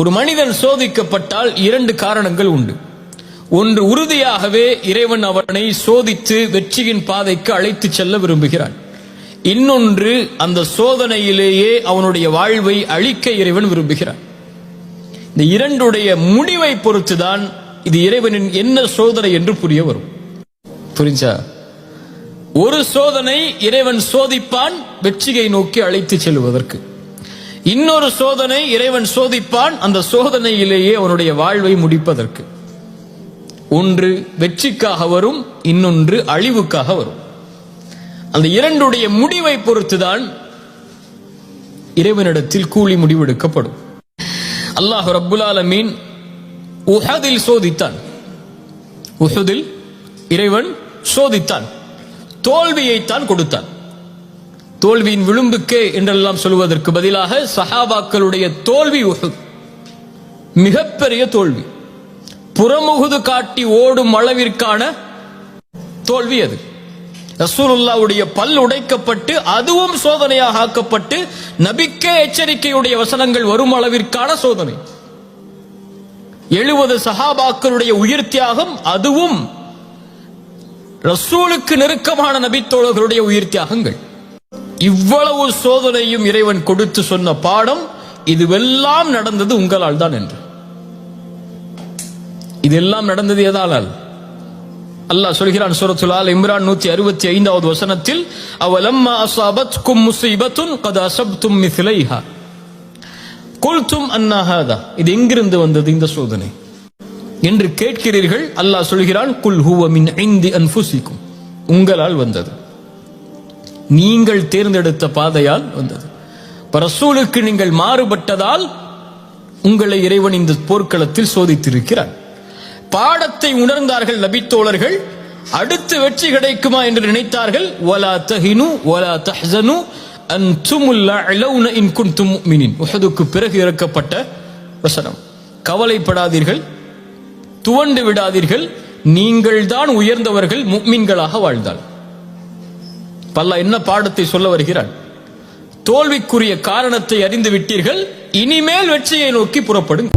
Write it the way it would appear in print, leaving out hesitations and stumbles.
ஒரு மனிதன் சோதிக்கப்பட்டால் இரண்டு காரணங்கள் உண்டு. ஒன்று, உறுதியாகவே இறைவன் அவனை சோதித்து வெற்றியின் பாதைக்கு அழைத்து செல்ல விரும்புகிறான். இன்னொன்று, அந்த சோதனையிலேயே அவனுடைய வாழ்வை அழிக்க இறைவன் விரும்புகிறான். இந்த இரண்டுடைய முடிவை பொறுத்துதான் இது இறைவனின் என்ன சோதனை என்று புரிய வரும். புரிஞ்சா? ஒரு சோதனை இறைவன் சோதிப்பான் வெற்றியை நோக்கி அழைத்து செல்வதற்கு. இன்னொரு சோதனை இறைவன் சோதிப்பான் அந்த சோதனையிலேயே அவனுடைய வாழ்வை முடிப்பதற்கு. ஒன்று வெற்றிக்காக வரும், இன்னொன்று அழிவுக்காக வரும். அந்த இரண்டுடைய முடிவை பொறுத்துதான் இறைவனிடத்தில் கூலி முடிவெடுக்கப்படும். அல்லாஹ் ரப்புல் ஆலமீன் உஹதில் சோதித்தான். உஹதில் இறைவன் சோதித்தான், தோல்வியைத்தான் கொடுத்தான். தோல்வியின் விளிம்புக்கே என்றெல்லாம் சொல்வதற்கு பதிலாக சஹாபாக்களுடைய தோல்வி உஹத் மிகப்பெரிய தோல்வி, புறமுகுது காட்டி ஓடும் அளவிற்கான தோல்வி. அது ரசூலுல்லாஹ்வுடைய பல் உடைக்கப்பட்டு அதுவும் சோதனையாக ஆக்கப்பட்டு நபிக்கே எச்சரிக்கையுடைய வசனங்கள் வரும் அளவிற்கான சோதனை. 70 சஹாபாக்களுடைய உயிர் தியாகம், அதுவும் ரசூலுக்கு நெருக்கமான நபித்தோழர்களுடைய உயிர் தியாகங்கள். இவ்வளவு சோதனையும் இறைவன் கொடுத்து சொன்ன பாடம், இதுவெல்லாம் நடந்தது உங்களால் தான் என்று. இதெல்லாம் நடந்தது எதால்? அல்லாஹ் சொல்கிறான் சூரத்துல் ஆல் இம்ரான் 165வது வசனத்தில், அவலம்மா அஸாபத்கும் முஸீபத்துன் கத் அஸப்தும் மிஸ்லைஹா குல்தும் அன்னா ஹாதா. இது எங்கிருந்து வந்தது இந்த சோதனை என்று கேட்கிறீர்கள். அல்லாஹ் சொல்கிறான், குல் ஹுவ மின் இந்தி அன்ஃபுசிக்கும், உங்களால் வந்தது, நீங்கள் தேர்ந்தெடுத்த பாதையால் வந்தது. ரசூலுக்கு நீங்கள் மாறுபட்டதால் உங்களை இறைவன் இந்த போர்க்களத்தில் சோதித்திருக்கிறார். பாடத்தை உணர்ந்தார்கள் நபித்தோழர்கள். அடுத்து வெற்றி கிடைக்குமா என்று நினைத்தார்கள். வலா தஹினு வலா தஹ்ஸனு அன்துமுல் அலௌன இன் குன்தும் முஃமினீன். உஹதுக்கு பிறகு இறக்கப்பட்ட வசனம். கவலைப்படாதீர்கள், துவண்டு விடாதீர்கள், நீங்கள் தான் உயர்ந்தவர்கள் முஃமின்களாக வாழ்ந்தால். அல்லாஹ் என்ன பாடத்தை சொல்ல வருகிறான்? தோல்விக்குரிய காரணத்தை அறிந்து விட்டீர்கள், இனிமேல் வெற்றியை நோக்கி புறப்படுங்கள்.